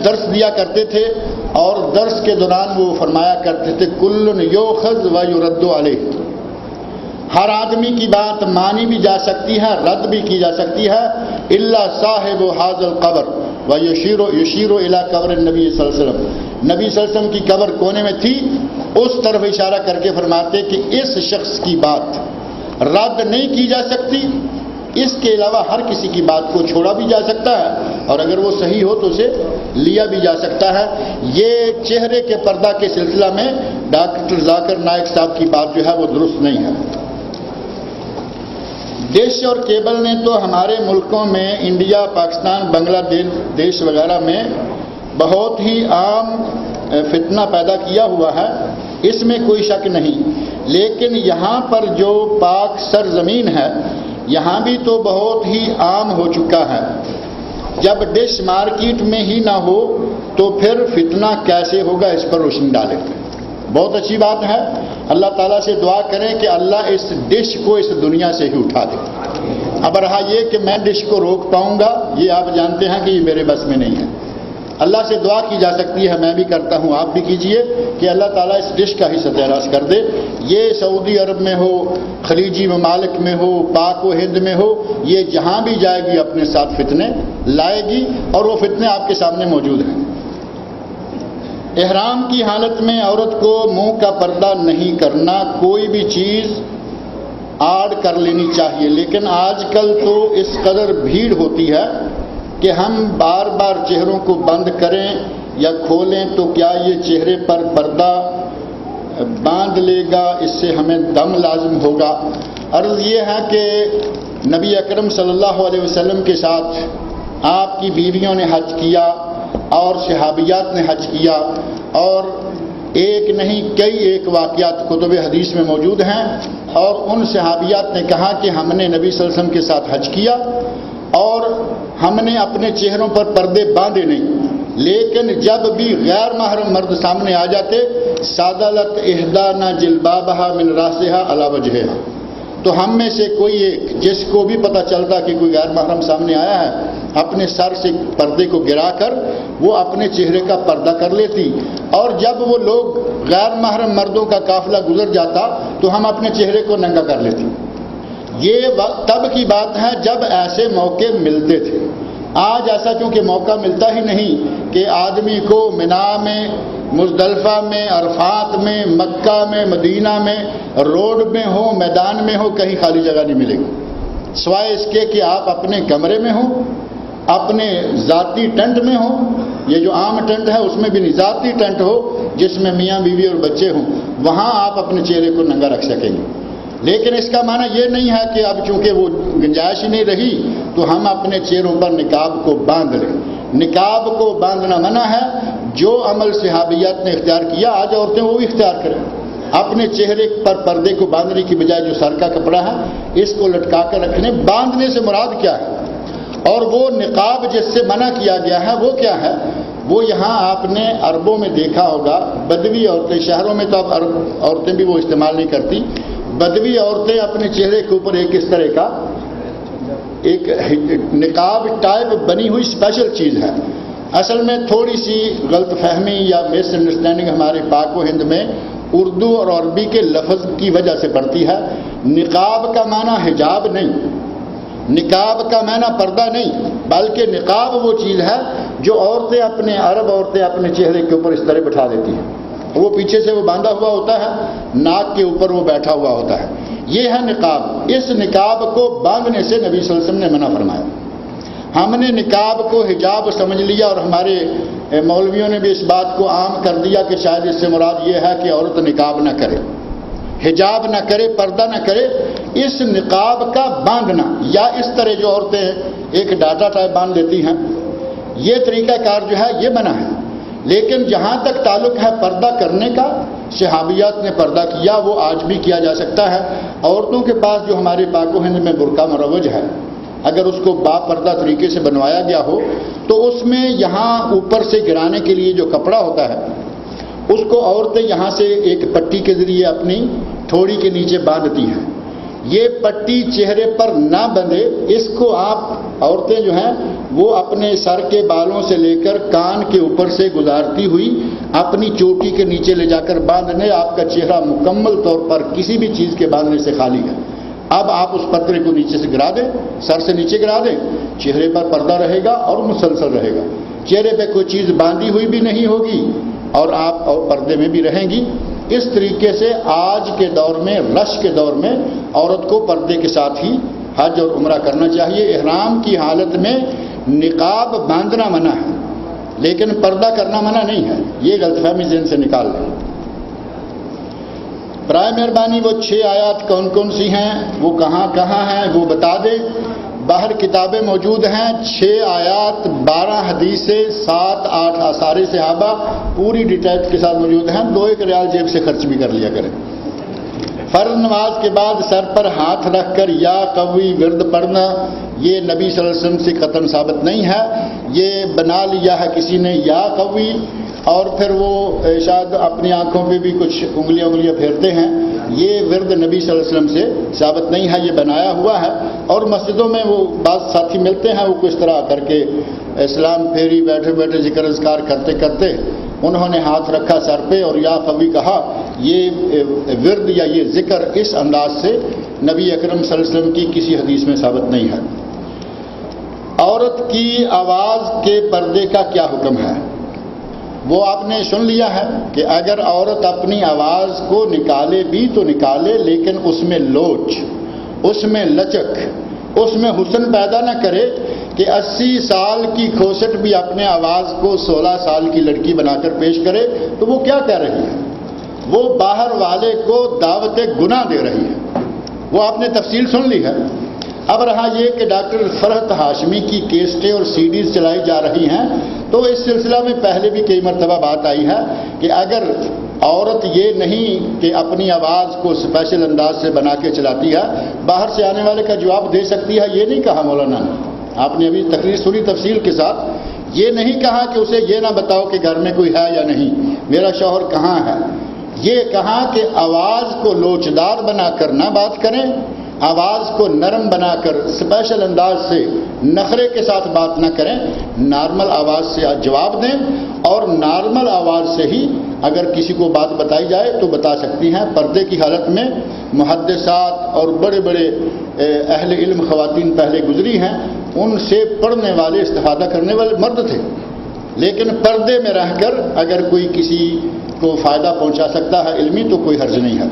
درس دیا کرتے تھے اور درس کے دوران وہ فرمایا کرتے تھے کل یؤخذ و یرد علیہ، ہر آدمی کی بات مانی بھی جا سکتی ہے، رد بھی کی جا سکتی ہے، الا صاحب ھذا القبر و یشیر الی قبر النبی صلی اللہ علیہ وسلم، نبی صلی اللہ علیہ وسلم کی قبر کونے میں تھی، اس طرف اشارہ کر کے فرماتے کہ اس شخص کی بات رد نہیں کی جا سکتی، اس کے علاوہ ہر کسی کی بات کو چھوڑا بھی جا سکتا ہے اور اگر وہ صحیح ہو تو اسے لیا بھی جا سکتا ہے۔ یہ چہرے کے پردہ کے سلسلہ میں ڈاکٹر ذاکر نائک صاحب کی بات جو ہے وہ درست نہیں ہے۔ ڈش اور کیبل نے تو ہمارے ملکوں میں انڈیا، پاکستان، بنگلہ دیش وغیرہ میں بہت ہی عام فتنہ پیدا کیا ہوا ہے، اس میں کوئی شک نہیں، لیکن یہاں پر جو پاک سرزمین ہے یہاں بھی تو بہت ہی عام ہو چکا ہے۔ جب ڈش مارکیٹ میں ہی نہ ہو تو پھر فتنہ کیسے ہوگا، اس پر روشنی ڈالیں۔ بہت اچھی بات ہے، اللہ تعالیٰ سے دعا کریں کہ اللہ اس ڈش کو اس دنیا سے ہی اٹھا دے۔ اب رہا یہ کہ میں ڈش کو روک پاؤں گا، یہ آپ جانتے ہیں کہ یہ میرے بس میں نہیں ہے۔ اللہ سے دعا کی جا سکتی ہے، میں بھی کرتا ہوں، آپ بھی کیجئے کہ اللہ تعالیٰ اس ڈش کا ہی ستیہ ناش کر دے۔ یہ سعودی عرب میں ہو، خلیجی ممالک میں ہو، پاک و ہند میں ہو، یہ جہاں بھی جائے گی اپنے ساتھ فتنے لائے گی اور وہ فتنے آپ کے سامنے موجود ہیں۔ احرام کی حالت میں عورت کو منہ کا پردہ نہیں کرنا، کوئی بھی چیز آڑ کر لینی چاہیے، لیکن آج کل تو اس قدر بھیڑ ہوتی ہے کہ ہم بار بار چہروں کو بند کریں یا کھولیں تو کیا یہ چہرے پر پردہ باندھ لے گا، اس سے ہمیں دم لازم ہوگا۔ عرض یہ ہے کہ نبی اکرم صلی اللہ علیہ وسلم کے ساتھ آپ کی بیویوں نے حج کیا اور صحابیات نے حج کیا، اور ایک نہیں کئی ایک واقعات کتب حدیث میں موجود ہیں، اور ان صحابیات نے کہا کہ ہم نے نبی صلی اللہ علیہ وسلم کے ساتھ حج کیا اور ہم نے اپنے چہروں پر پردے باندھے نہیں، لیکن جب بھی غیر محرم مرد سامنے آ جاتے سادلت احدانا جلبابہا من راسہا علی وجہہا، تو ہم میں سے کوئی ایک جس کو بھی پتہ چلتا کہ کوئی غیر محرم سامنے آیا ہے اپنے سر سے پردے کو گرا کر وہ اپنے چہرے کا پردہ کر لیتی، اور جب وہ لوگ غیر محرم مردوں کا قافلہ گزر جاتا تو ہم اپنے چہرے کو ننگا کر لیتے۔ یہ تب کی بات ہے جب ایسے موقع ملتے تھے، آج ایسا کیونکہ موقع ملتا ہی نہیں کہ آدمی کو منا میں، مزدلفہ میں، عرفات میں، مکہ میں، مدینہ میں، روڈ میں ہو، میدان میں ہو، کہیں خالی جگہ نہیں ملے گی سوائے اس کے کہ آپ اپنے کمرے میں ہوں، اپنے ذاتی ٹینٹ میں ہو، یہ جو عام ٹینٹ ہے اس میں بھی نہیں، ذاتی ٹینٹ ہو جس میں میاں بیوی اور بچے ہوں، وہاں آپ اپنے چہرے کو ننگا رکھ سکیں گے۔ لیکن اس کا معنی یہ نہیں ہے کہ اب چونکہ وہ گنجائش ہی نہیں رہی تو ہم اپنے چہروں پر نقاب کو باندھ لیں۔ نقاب کو باندھنا منع ہے، جو عمل صحابیات نے اختیار کیا آج عورتیں وہ بھی اختیار کریں، اپنے چہرے پر پردے کو باندھنے کی بجائے جو سر کا کپڑا ہے اس کو لٹکا کر رکھنے۔ باندھنے سے مراد کیا ہے اور وہ نقاب جس سے منع کیا گیا ہے وہ کیا ہے؟ وہ یہاں آپ نے عربوں میں دیکھا ہوگا، بدوی عورتیں، شہروں میں تو اب عرب عورتیں بھی وہ استعمال نہیں کرتی، بدوی عورتیں اپنے چہرے کے اوپر ایک اس طرح کا ایک نقاب ٹائپ بنی ہوئی اسپیشل چیز ہے۔ اصل میں تھوڑی سی غلط فہمی یا مس انڈرسٹینڈنگ ہمارے پاک و ہند میں اردو اور عربی کے لفظ کی وجہ سے پڑتی ہے۔ نقاب کا معنی حجاب نہیں، نقاب کا معنی پردہ نہیں، بلکہ نقاب وہ چیز ہے جو عورتیں اپنے عرب عورتیں اپنے چہرے کے اوپر اس طرح بٹھا دیتی ہیں، وہ پیچھے سے وہ باندھا ہوا ہوتا ہے، ناک کے اوپر وہ بیٹھا ہوا ہوتا ہے، یہ ہے نقاب۔ اس نقاب کو باندھنے سے نبی صلی اللہ علیہ وسلم نے منع فرمایا۔ ہم نے نقاب کو حجاب سمجھ لیا اور ہمارے مولویوں نے بھی اس بات کو عام کر دیا کہ شاید اس سے مراد یہ ہے کہ عورت نقاب نہ کرے، حجاب نہ کرے، پردہ نہ کرے۔ اس نقاب کا باندھنا یا اس طرح جو عورتیں ایک ڈاٹا ٹائپ باندھ لیتی ہیں، یہ طریقہ کار جو ہے یہ منع ہے۔ لیکن جہاں تک تعلق ہے پردہ کرنے کا، صحابیات نے پردہ کیا، وہ آج بھی کیا جا سکتا ہے۔ عورتوں کے پاس جو ہمارے پاک و ہند میں برقع مروج ہے، اگر اس کو با پردہ طریقے سے بنوایا گیا ہو تو اس میں یہاں اوپر سے گرانے کے لیے جو کپڑا ہوتا ہے اس کو عورتیں یہاں سے ایک پٹی کے ذریعے اپنی تھوڑی کے نیچے باندھتی ہیں۔ یہ پٹی چہرے پر نہ بندھے، اس کو آپ عورتیں جو ہیں وہ اپنے سر کے بالوں سے لے کر کان کے اوپر سے گزارتی ہوئی اپنی چوٹی کے نیچے لے جا کر باندھنے، آپ کا چہرہ مکمل طور پر کسی بھی چیز کے باندھنے سے خالی ہے۔ اب آپ اس پردے کو نیچے سے گرا دیں، سر سے نیچے گرا دیں، چہرے پر پردہ رہے گا اور مسلسل رہے گا، چہرے پہ کوئی چیز باندھی ہوئی بھی نہیں ہوگی اور آپ پردے میں بھی رہیں گی۔ اس طریقے سے آج کے دور میں، رش کے دور میں، عورت کو پردے کے ساتھ ہی حج اور عمرہ کرنا چاہیے۔ احرام کی حالت میں نقاب باندھنا منع ہے لیکن پردہ کرنا منع نہیں ہے، یہ غلط فہمی ذہن سے نکال لیں۔ برائے مہربانی وہ 6 آیات کون کون سی ہیں، وہ کہاں کہاں ہیں، وہ بتا دیں۔ باہر کتابیں موجود ہیں، 6 آیات 12 حدیثیں 7-8 آثار صحابہ پوری ڈیٹیل کے ساتھ موجود ہیں۔ 2-1 ریال جیب سے خرچ بھی کر لیا کریں۔ فرض نماز کے بعد سر پر ہاتھ رکھ کر یا قوی ورد پڑھنا یہ نبی صلی اللہ علیہ وسلم سے قطعاً ثابت نہیں ہے، یہ بنا لیا ہے کسی نے یا قوی، اور پھر وہ شاید اپنی آنکھوں پہ بھی کچھ انگلیاں پھیرتے ہیں، یہ ورد نبی صلی اللہ علیہ وسلم سے ثابت نہیں ہے، یہ بنایا ہوا ہے۔ اور مسجدوں میں وہ بعض ساتھی ملتے ہیں، وہ کس طرح کر کے اسلام پھیری بیٹھے بیٹھے ذکر اذکار کرتے کرتے انہوں نے ہاتھ رکھا سر پہ اور یا قوی کہا، یہ ورد یا یہ ذکر اس انداز سے نبی اکرم صلی اللہ علیہ وسلم کی کسی حدیث میں ثابت نہیں ہے۔ عورت کی آواز کے پردے کا کیا حکم ہے؟ وہ آپ نے سن لیا ہے کہ اگر عورت اپنی آواز کو نکالے بھی تو نکالے، لیکن اس میں لوچ، اس میں لچک، اس میں حسن پیدا نہ کرے کہ 80 سال کی کھوسٹ بھی اپنے آواز کو 16 سال کی لڑکی بنا کر پیش کرے، تو وہ کیا کہہ رہی ہے؟ وہ باہر والے کو دعوت گناہ دے رہی ہے۔ وہ آپ نے تفصیل سن لی ہے۔ اب رہا یہ کہ ڈاکٹر فرحت ہاشمی کی کیسٹیں اور CDs چلائی جا رہی ہیں، تو اس سلسلہ میں پہلے بھی کئی مرتبہ بات آئی ہے کہ اگر عورت یہ نہیں کہ اپنی آواز کو اسپیشل انداز سے بنا کے چلاتی ہے، باہر سے آنے والے کا جواب دے سکتی ہے، یہ نہیں کہا مولانا نے، آپ نے ابھی تقریر سنی تفصیل کے ساتھ، یہ نہیں کہا کہ اسے یہ نہ بتاؤ کہ گھر میں کوئی ہے یا نہیں، میرا شوہر کہاں ہے، یہ کہا کہ آواز کو لوچدار بنا کر نہ بات کریں، آواز کو نرم بنا کر اسپیشل انداز سے نخرے کے ساتھ بات نہ کریں، نارمل آواز سے جواب دیں، اور نارمل آواز سے ہی اگر کسی کو بات بتائی جائے تو بتا سکتی ہیں۔ پردے کی حالت میں محدثات اور بڑے بڑے اہل علم خواتین پہلے گزری ہیں، ان سے پڑھنے والے استفادہ کرنے والے مرد تھے، لیکن پردے میں رہ کر اگر کوئی کسی کو فائدہ پہنچا سکتا ہے علمی تو کوئی حرج نہیں ہے۔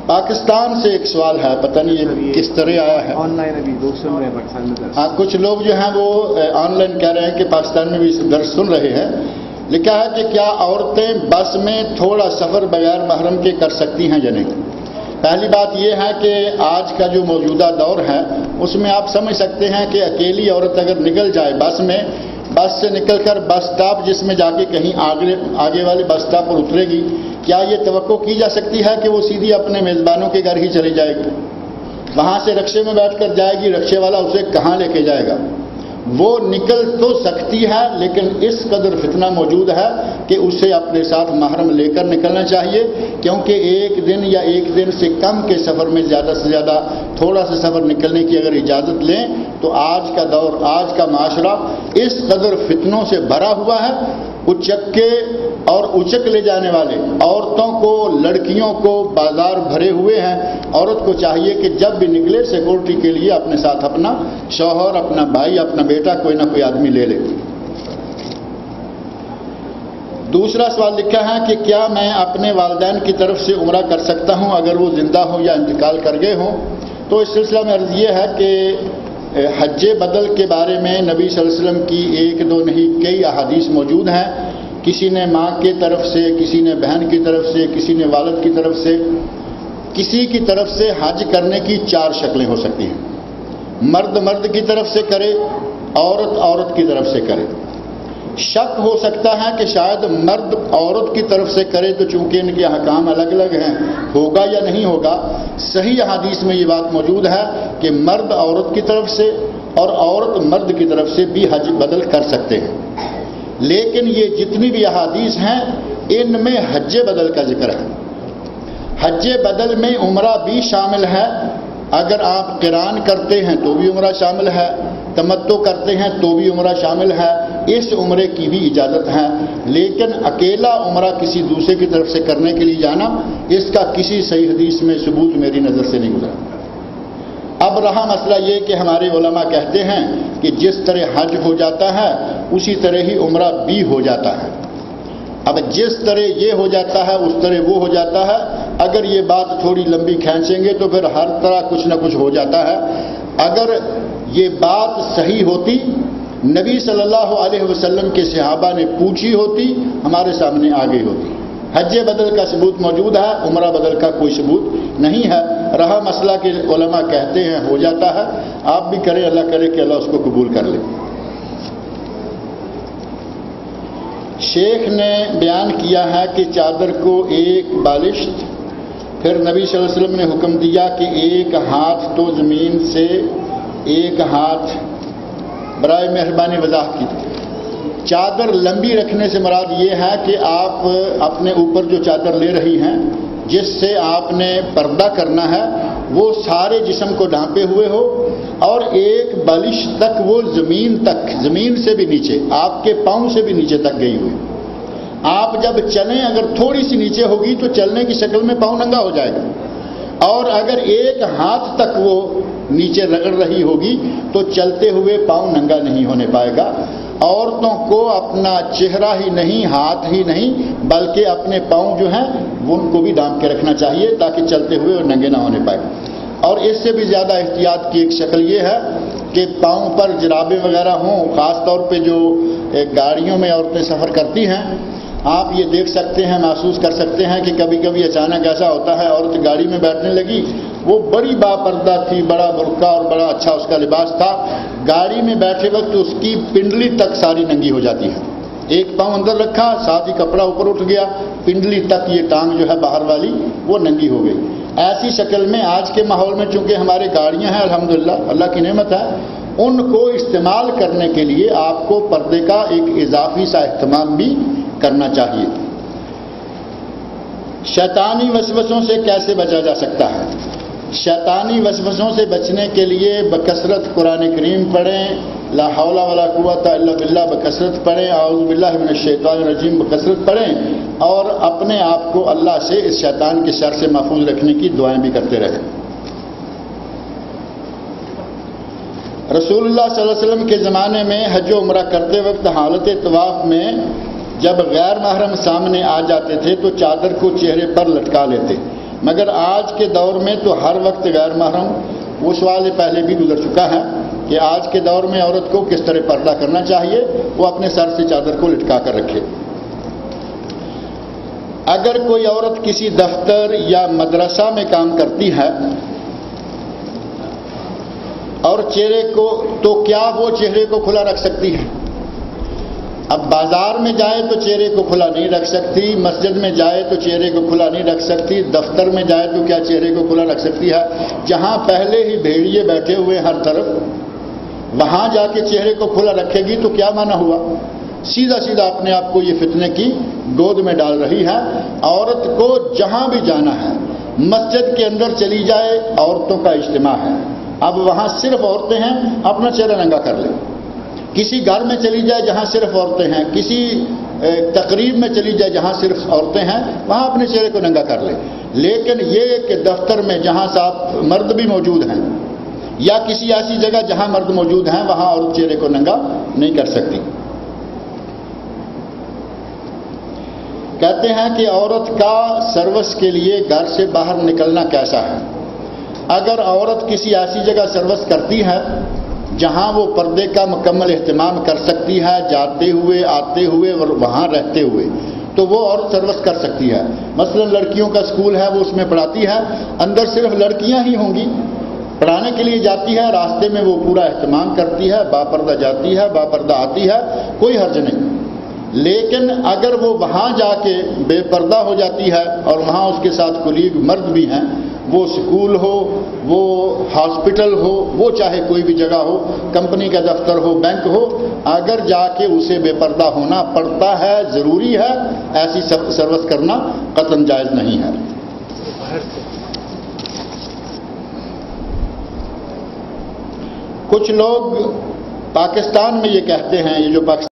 پاکستان سے ایک سوال ہے، پتہ نہیں یہ کس طرح آیا ہے، آن لائن ابھی لوگ سن رہے ہیں پاکستان میں۔ ہاں، کچھ لوگ جو ہیں وہ آن لائن کہہ رہے ہیں کہ پاکستان میں بھی اس درس سن رہے ہیں۔ لکھا ہے کہ کیا عورتیں بس میں تھوڑا سفر بغیر محرم کے کر سکتی ہیں یا نہیں؟ پہلی بات یہ ہے کہ آج کا جو موجودہ دور ہے اس میں آپ سمجھ سکتے ہیں کہ اکیلی عورت اگر نکل جائے بس میں، بس سے نکل کر بس سٹاپ جس میں جا کے کہیں آگے والے بس سٹاپ پر اترے گی، کیا یہ توقع کی جا سکتی ہے کہ وہ سیدھی اپنے میزبانوں کے گھر ہی چلی جائے گی؟ وہاں سے رکشے میں بیٹھ کر جائے گی، رکشے والا اسے کہاں لے کے جائے گا؟ وہ نکل تو سکتی ہے لیکن اس قدر فتنہ موجود ہے کہ اسے اپنے ساتھ محرم لے کر نکلنا چاہیے، کیونکہ ایک دن یا ایک دن سے کم کے سفر میں زیادہ سے زیادہ تھوڑا سا سفر نکلنے کی اگر اجازت لیں تو آج کا دور، آج کا معاشرہ اس قدر فتنوں سے بھرا ہوا ہے، اچکے اور اچک لے جانے والے عورتوں کو، لڑکیوں کو بازار بھرے ہوئے ہیں۔ عورت کو چاہیے کہ جب بھی نکلے سیکورٹی کے لیے اپنے ساتھ اپنا شوہر، اپنا بھائی، اپنا بیٹا، کوئی نہ کوئی آدمی لے لے۔ دوسرا سوال لکھا ہے کہ کیا میں اپنے والدین کی طرف سے عمرہ کر سکتا ہوں اگر وہ زندہ ہوں یا انتقال کر گئے ہوں؟ تو اس سلسلہ میں عرض یہ ہے کہ حج بدل کے بارے میں نبی صلی اللہ علیہ وسلم کی 1-2 نہیں کئی احادیث موجود ہیں۔ کسی نے ماں کی طرف سے، کسی نے بہن کی طرف سے، کسی نے والد کی طرف سے، کسی کی طرف سے حج کرنے کی 4 شکلیں ہو سکتی ہیں۔ مرد مرد کی طرف سے کرے، عورت عورت کی طرف سے کرے۔ شک ہو سکتا ہے کہ شاید مرد عورت کی طرف سے کرے تو چونکہ ان کے احکام الگ الگ ہیں، ہوگا یا نہیں ہوگا۔ صحیح حدیث میں یہ بات موجود ہے کہ مرد عورت کی طرف سے اور عورت مرد کی طرف سے بھی حج بدل کر سکتے ہیں، لیکن یہ جتنی بھی احادیث ہیں ان میں حج بدل کا ذکر ہے۔ حج بدل میں عمرہ بھی شامل ہے. اگر آپ قران کرتے ہیں تو بھی عمرہ شامل ہے، تمتع کرتے ہیں تو بھی عمرہ شامل ہے. اس عمرے کی بھی اجازت ہے، لیکن اکیلا عمرہ کسی دوسرے کی طرف سے کرنے کے لیے جانا، اس کا کسی صحیح حدیث میں ثبوت میری نظر سے نہیں گزرا. اب رہا مسئلہ یہ کہ ہمارے علماء کہتے ہیں کہ جس طرح حج ہو جاتا ہے اسی طرح ہی عمرہ بھی ہو جاتا ہے. اب جس طرح یہ ہو جاتا ہے اس طرح وہ ہو جاتا ہے. اگر یہ بات تھوڑی لمبی کھینچیں گے تو پھر ہر طرح کچھ نہ کچھ ہو جاتا ہے. اگر یہ بات صحیح ہوتی، نبی صلی اللہ علیہ وسلم کے صحابہ نے پوچھی ہوتی، ہمارے سامنے آ گئی ہوتی. حج بدل کا ثبوت موجود ہے، عمرہ بدل کا کوئی ثبوت نہیں ہے. رہا مسئلہ کہ علماء کہتے ہیں ہو جاتا ہے، آپ بھی کریں، اللہ کرے کہ اللہ اس کو قبول کر لے. شیخ نے بیان کیا ہے کہ چادر کو ایک بالشت، پھر نبی صلی اللہ علیہ وسلم نے حکم دیا کہ ایک ہاتھ تو زمین سے ایک ہاتھ. برائے مہربانی وضاحت کی. چادر لمبی رکھنے سے مراد یہ ہے کہ آپ اپنے اوپر جو چادر لے رہی ہیں جس سے آپ نے پردہ کرنا ہے وہ سارے جسم کو ڈھانپے ہوئے ہو، اور ایک بالش تک وہ زمین تک، زمین سے بھی نیچے، آپ کے پاؤں سے بھی نیچے تک گئی ہوئی. آپ جب چلیں اگر تھوڑی سی نیچے ہوگی تو چلنے کی شکل میں پاؤں ننگا ہو جائے گا، اور اگر ایک ہاتھ تک وہ نیچے رگڑ رہی ہوگی تو چلتے ہوئے پاؤں ننگا نہیں ہونے پائے گا. عورتوں کو اپنا چہرہ ہی نہیں، ہاتھ ہی نہیں، بلکہ اپنے پاؤں جو ہیں ان کو بھی ڈھانپ کے رکھنا چاہیے تاکہ چلتے ہوئے وہ ننگے نہ ہونے پائے. اور اس سے بھی زیادہ احتیاط کی ایک شکل یہ ہے کہ پاؤں پر جرابیں وغیرہ ہوں، خاص طور پہ جو گاڑیوں میں عورتیں سفر کرتی ہیں. آپ یہ دیکھ سکتے ہیں، محسوس کر سکتے ہیں کہ کبھی کبھی اچانک ایسا ہوتا ہے عورت گاڑی میں بیٹھنے لگی، وہ بڑی باپردہ تھی، بڑا برقع اور بڑا اچھا اس کا لباس تھا، گاڑی میں بیٹھے وقت اس کی پنڈلی تک ساری ننگی ہو جاتی ہے. ایک پاؤں اندر رکھا، ساتھ ہی کپڑا اوپر اٹھ گیا، پنڈلی تک یہ ٹانگ جو ہے باہر والی وہ ننگی ہو گئی. ایسی شکل میں آج کے ماحول میں چونکہ ہمارے گاڑیاں ہیں الحمدللہ، اللہ کی نعمت ہے، ان کو استعمال کرنے کے لیے آپ کو پردے کا ایک اضافی سا اہتمام بھی کرنا چاہیے. شیطانی وسوسوں سے کیسے بچا جا سکتا ہے؟ شیطانی وسوسوں سے بچنے کے لیے بکثرت قرآن کریم پڑھیں، لا حول ولا قوت الا باللہ بکثرت پڑھیں، اعوذ باللہ من الشیطان الرجیم بکثرت پڑھیں، اور اپنے آپ کو اللہ سے اس شیطان کے شر سے محفوظ رکھنے کی دعائیں بھی کرتے رہیں. رسول اللہ صلی اللہ علیہ وسلم کے زمانے میں حج و عمرہ کرتے وقت حالت طواف میں جب غیر محرم سامنے آ جاتے تھے تو چادر کو چہرے پر لٹکا لیتے، مگر آج کے دور میں تو ہر وقت غیر محرم. وہ سوال پہلے بھی گزر چکا ہے کہ آج کے دور میں عورت کو کس طرح پردہ کرنا چاہیے، وہ اپنے سر سے چادر کو لٹکا کر رکھے. اگر کوئی عورت کسی دفتر یا مدرسہ میں کام کرتی ہے اور چہرے کو، تو کیا وہ چہرے کو کھلا رکھ سکتی ہے؟ اب بازار میں جائے تو چہرے کو کھلا نہیں رکھ سکتی، مسجد میں جائے تو چہرے کو کھلا نہیں رکھ سکتی، دفتر میں جائے تو کیا چہرے کو کھلا رکھ سکتی ہے؟ جہاں پہلے ہی بھیڑیے بیٹھے ہوئے ہر طرف، وہاں جا کے چہرے کو کھلا رکھے گی تو کیا معنی ہوا؟ سیدھا سیدھا اپنے آپ کو یہ فتنے کی گود میں ڈال رہی ہے. عورت کو جہاں بھی جانا ہے، مسجد کے اندر چلی جائے، عورتوں کا اجتماع ہے، اب وہاں صرف عورتیں ہیں، اپنا چہرہ ننگا کر لیں. کسی گھر میں چلی جائے جہاں صرف عورتیں ہیں، کسی تقریب میں چلی جائے جہاں صرف عورتیں ہیں، وہاں اپنے چہرے کو ننگا کر لیں. لیکن یہ کہ دفتر میں جہاں صاحب مرد بھی موجود ہیں یا کسی ایسی جگہ جہاں مرد موجود ہیں وہاں عورت چہرے کو ننگا نہیں کر سکتی. کہتے ہیں کہ عورت کا سروس کے لیے گھر سے باہر نکلنا کیسا ہے؟ اگر عورت کسی ایسی جگہ سروس کرتی ہے جہاں وہ پردے کا مکمل اہتمام کر سکتی ہے، جاتے ہوئے، آتے ہوئے اور وہاں رہتے ہوئے، تو وہ عورت سروس کر سکتی ہے. مثلا لڑکیوں کا اسکول ہے، وہ اس میں پڑھاتی ہے، اندر صرف لڑکیاں ہی ہوں گی، پڑھانے کے لیے جاتی ہے، راستے میں وہ پورا اہتمام کرتی ہے، باپردہ جاتی ہے، باپردہ آتی ہے، کوئی حرج نہیں. لیکن اگر وہ وہاں جا کے بے پردہ ہو جاتی ہے اور وہاں اس کے ساتھ کولیگ مرد بھی ہیں، وہ سکول ہو، وہ ہاسپٹل ہو، وہ چاہے کوئی بھی جگہ ہو، کمپنی کا دفتر ہو، بینک ہو، اگر جا کے اسے بے پردہ ہونا پڑتا ہے، ضروری ہے، ایسی سروس کرنا قطعاً جائز نہیں ہے. باہر سے کچھ لوگ پاکستان میں یہ کہتے ہیں، یہ جو پاکستان